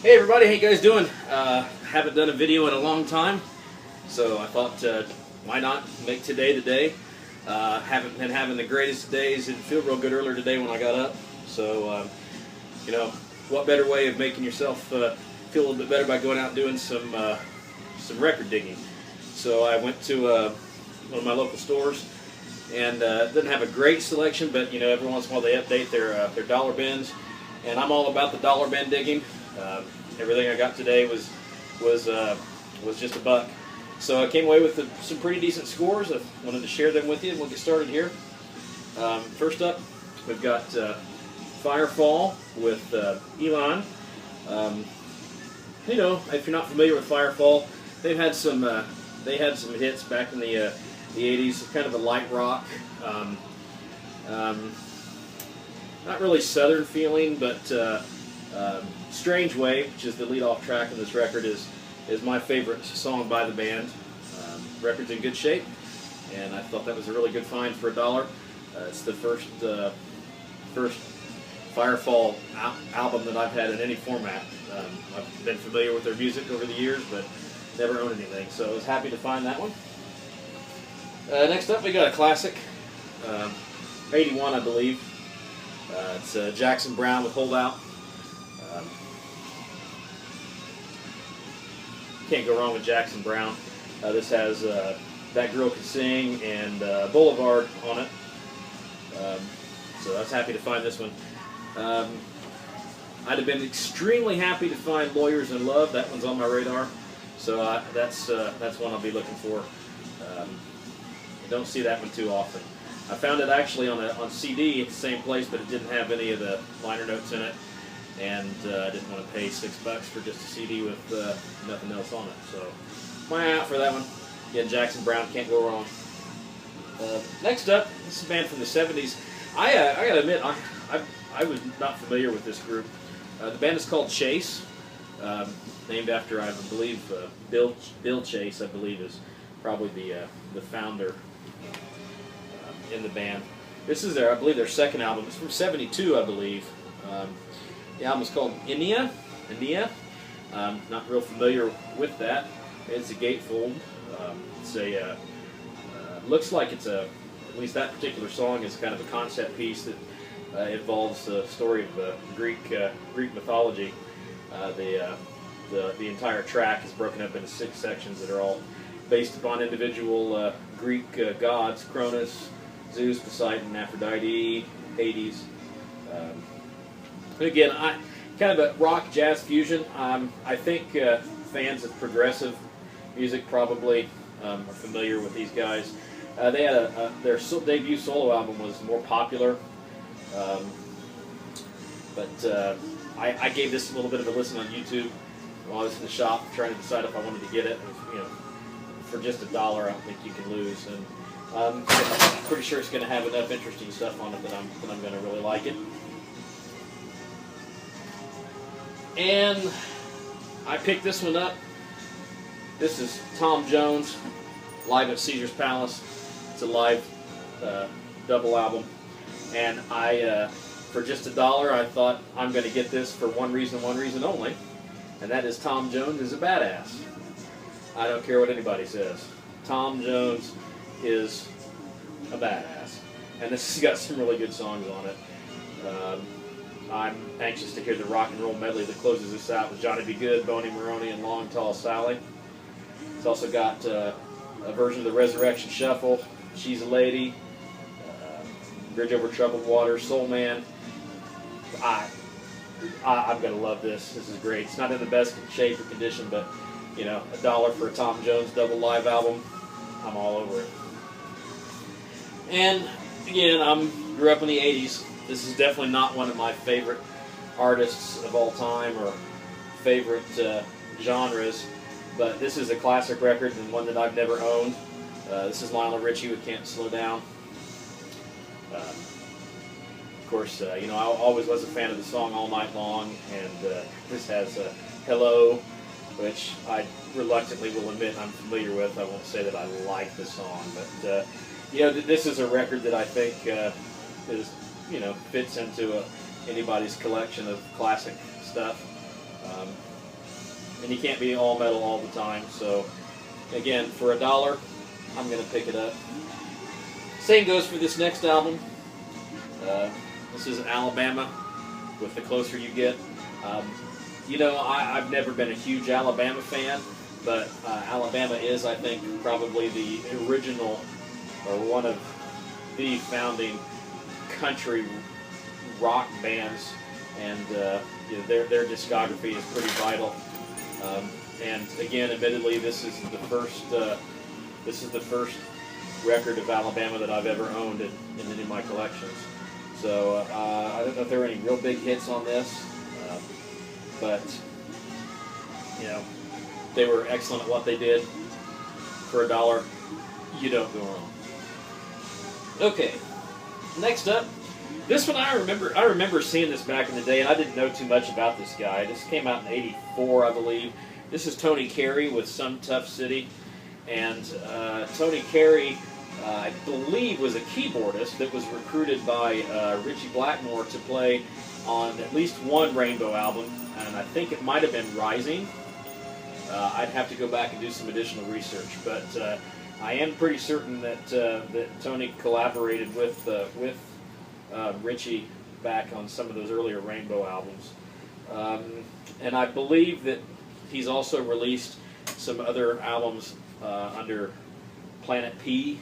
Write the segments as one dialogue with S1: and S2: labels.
S1: Hey everybody, how you guys doing? Haven't done a video in a long time, so I thought why not make today the day. Haven't been having the greatest days. Didn't feel real good earlier today when I got up, so you know, what better way of making yourself feel a little bit better by going out and doing some record digging. So I went to one of my local stores, and didn't have a great selection, but you know, every once in a while they update their dollar bins, and I'm all about the dollar bin digging. Everything I got today was just a buck. So I came away with some pretty decent scores. I wanted to share them with you, and we'll get started here. First up, we've got Firefall with Elon. You know, if you're not familiar with Firefall, they had some hits back in the 80s. Kind of a light rock, not really southern feeling, but Strange Way, which is the lead-off track in this record, is my favorite song by the band. Record's in good shape, and I thought that was a really good find for $1. It's the first Firefall album that I've had in any format. I've been familiar with their music over the years, but never owned anything, so I was happy to find that one. Next up, we got a classic, 81, I believe. It's Jackson Browne with Hold Out. Can't go wrong with Jackson Browne. This has That Girl Can Sing and Boulevard on it. So I was happy to find this one. I'd have been extremely happy to find Lawyers in Love. That one's on my radar. So that's one I'll be looking for. You don't see that one too often. I found it actually on CD at the same place, but it didn't have any of the liner notes in it. And I didn't want to pay $6 for just a CD with nothing else on it. So, my out for that one. Again, Jackson Browne, Can't Go Wrong. Next up, this is a band from the 70s. I got to admit, I was not familiar with this group. The band is called Chase, named after, I believe, Bill Chase, I believe, is probably the founder in the band. This is I believe, their second album. It's from '72, I believe. The album is called Enya. Not real familiar with that. It's a gatefold. It's a looks like it's at least that particular song is kind of a concept piece that involves the story of Greek mythology. The entire track is broken up into 6 sections that are all based upon individual Greek gods: Cronus, Zeus, Poseidon, Aphrodite, Hades. Again, kind of a rock jazz fusion. I think fans of progressive music probably are familiar with these guys. They had their debut solo album was more popular, but I gave this a little bit of a listen on YouTube while I was in the shop trying to decide if I wanted to get it. You know, for just $1, I don't think you can lose, and I'm pretty sure it's going to have enough interesting stuff on it that I'm going to really like it. And I picked this one up. This is Tom Jones, live at Caesar's Palace. It's a live double album. And for just $1, I thought I'm going to get this for one reason only, and that is Tom Jones is a badass. I don't care what anybody says. Tom Jones is a badass. And this has got some really good songs on it. I'm anxious to hear the rock and roll medley that closes this out with Johnny B. Good, Boney Maroney, and Long Tall Sally. It's also got a version of the Resurrection Shuffle, She's a Lady, Bridge Over Troubled Water, Soul Man. I'm going to love this. This is great. It's not in the best shape or condition, but you know, $1 for a Tom Jones double live album, I'm all over it. And again, I grew up in the 80s. This is definitely not one of my favorite artists of all time or favorite genres, but this is a classic record and one that I've never owned. This is Lionel Richie with Can't Slow Down. Of course, you know, I always was a fan of the song All Night Long, and this has Hello, which I reluctantly will admit I'm familiar with. I won't say that I like the song, but you know, this is a record that I think is, you know, fits into anybody's collection of classic stuff. Um, and you can't be all metal all the time. So again, for $1, I'm going to pick it up. Same goes for this next album. This is Alabama with The Closer You Get. You know, I've never been a huge Alabama fan, but Alabama is, I think, probably the original or one of the founding country rock bands, and you know, their discography is pretty vital. And again, admittedly, this is the first record of Alabama that I've ever owned in any of my collections. So I don't know if there are any real big hits on this, but you know, they were excellent at what they did. For $1, you don't go wrong. Okay, next up, this one I remember seeing this back in the day, and I didn't know too much about this guy. This came out in '84, I believe. This is Tony Carey with Some Tough City, and Tony Carey, I believe, was a keyboardist that was recruited by Richie Blackmore to play on at least one Rainbow album, and I think it might have been Rising. I'd have to go back and do some additional research, but I am pretty certain that that Tony collaborated with Richie back on some of those earlier Rainbow albums, and I believe that he's also released some other albums under Planet P,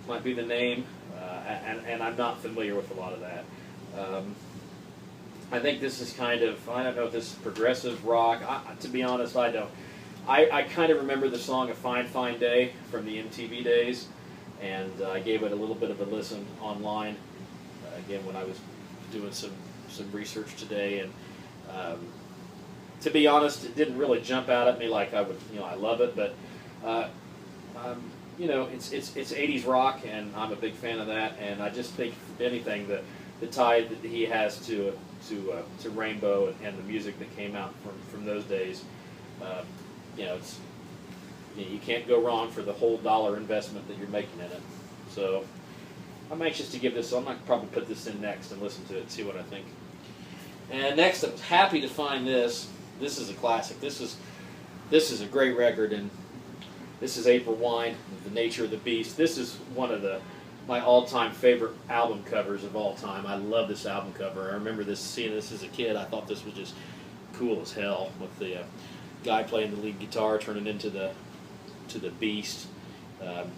S1: might be the name, and I'm not familiar with a lot of that. I think this is kind of, I don't know if this is progressive rock. To be honest, I don't. I kind of remember the song A Fine Fine Day from the MTV days, and I gave it a little bit of a listen online, again, when I was doing some research today, and to be honest, it didn't really jump out at me like I would, you know, I love it, but you know, it's 80s rock, and I'm a big fan of that, and I just think, if anything, the tie that he has to Rainbow and the music that came out from those days, you know, you can't go wrong for the whole $1 investment that you're making in it. So I'm anxious to give this, so I'm going to probably put this in next and listen to it, see what I think. And next, I'm happy to find this. This is a classic. This is a great record, and this is April Wine, The Nature of the Beast. This is one of my all-time favorite album covers of all time. I love this album cover. I remember seeing this as a kid. I thought this was just cool as hell, with the guy playing the lead guitar turning into the beast, and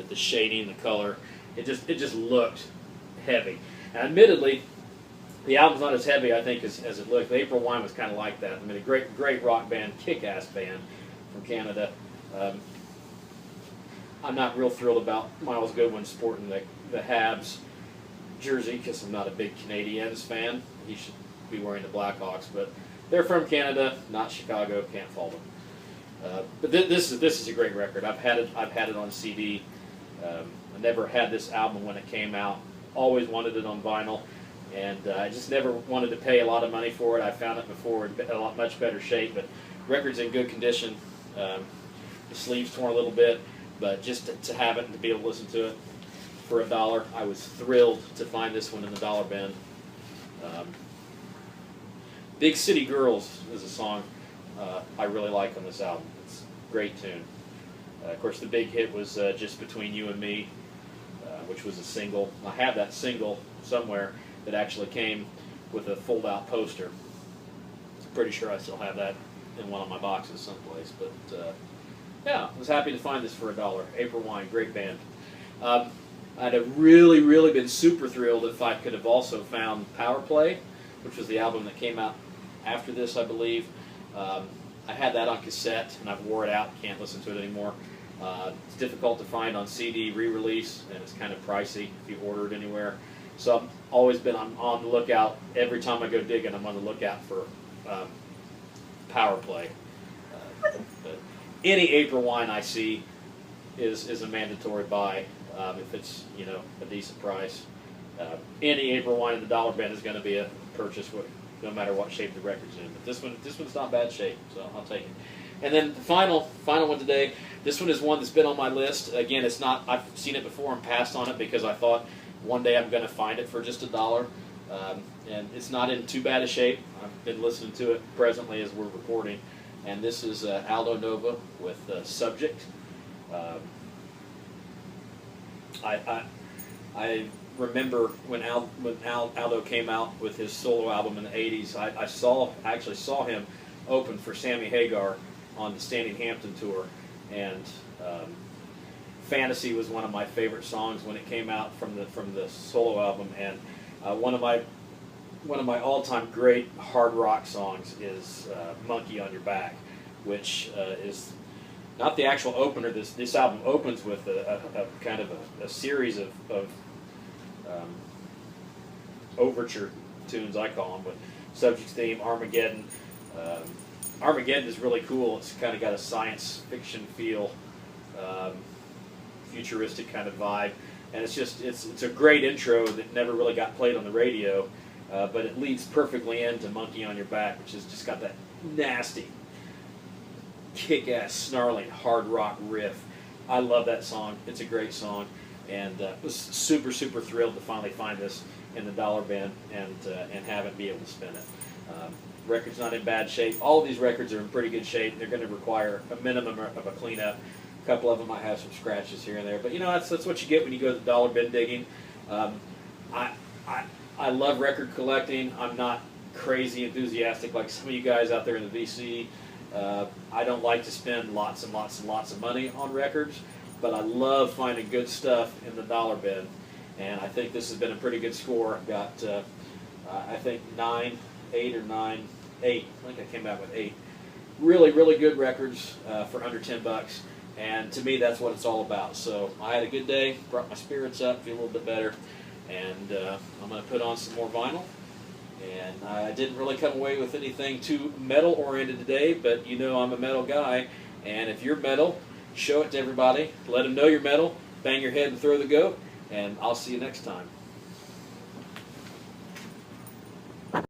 S1: the shading, the color. It just looked heavy. And admittedly, the album's not as heavy, I think, as it looked. The April Wine was kind of like that. I mean, a great rock band, kick-ass band from Canada. I'm not real thrilled about Miles Goodwin sporting the Habs jersey, because I'm not a big Canadiens fan. He should be wearing the Blackhawks, but they're from Canada, not Chicago. Can't fault them. But this is a great record. I've had it on CD. I never had this album when it came out. Always wanted it on vinyl, and I just never wanted to pay a lot of money for it. I found it before in a much better shape, but record's in good condition. The sleeves torn a little bit, but just to have it and to be able to listen to it for $1, I was thrilled to find this one in the dollar bin. Big City Girls is a song I really like on this album. It's a great tune. Of course, the big hit was Just Between You and Me, which was a single. I have that single somewhere that actually came with a fold-out poster. I'm pretty sure I still have that in one of my boxes someplace. But yeah, I was happy to find this for $1. April Wine, great band. I'd have really been super thrilled if I could have also found Power Play, which was the album that came out after this, I believe. I had that on cassette, and I've wore it out. Can't listen to it anymore. It's difficult to find on CD re-release, and it's kind of pricey if you order it anywhere. So I've always been on the lookout. Every time I go digging, I'm on the lookout for Power Play. But any April Wine I see is a mandatory buy, if it's, you know, a decent price. Any April Wine in the dollar bin is going to be a purchase, no matter what shape the record's in. But this one's not bad shape, so I'll take it. And then the final one today. This one is one that's been on my list. Again, it's not. I've seen it before and passed on it because I thought one day I'm going to find it for just $1. and it's not in too bad a shape. I've been listening to it presently as we're recording, and this is Aldo Nova with Subject. I remember when Aldo came out with his solo album in the '80s. I actually saw him open for Sammy Hagar on the Standing Hampton tour, and Fantasy was one of my favorite songs when it came out from the solo album, and one of my all-time great hard rock songs is Monkey on Your Back, which is not the actual opener. This album opens with a kind of a series of overture tunes, I call them, with Subject's theme, Armageddon. Armageddon is really cool. It's kind of got a science fiction feel, futuristic kind of vibe, and it's a great intro that never really got played on the radio, but it leads perfectly into Monkey on Your Back, which has just got that nasty, kick-ass, snarling hard rock riff. I love that song. It's a great song, and was super thrilled to finally find this in the dollar bin and have it be able to spin it. Record's not in bad shape. All of these records are in pretty good shape. They're going to require a minimum of a cleanup. A couple of them might have some scratches here and there, but you know, that's what you get when you go to the dollar bin digging. I love record collecting. I'm not crazy enthusiastic like some of you guys out there in the VC. I don't like to spend lots and lots of money on records, but I love finding good stuff in the dollar bin, and I think this has been a pretty good score. I've got, I think 8 or 9. I think I came out with 8. Really good records for under $10, and to me that's what it's all about. So I had a good day, brought my spirits up, feel a little bit better, and I'm going to put on some more vinyl. And I didn't really come away with anything too metal-oriented today, but you know I'm a metal guy, and if you're metal, show it to everybody. Let them know you're metal, bang your head and throw the goat, and I'll see you next time.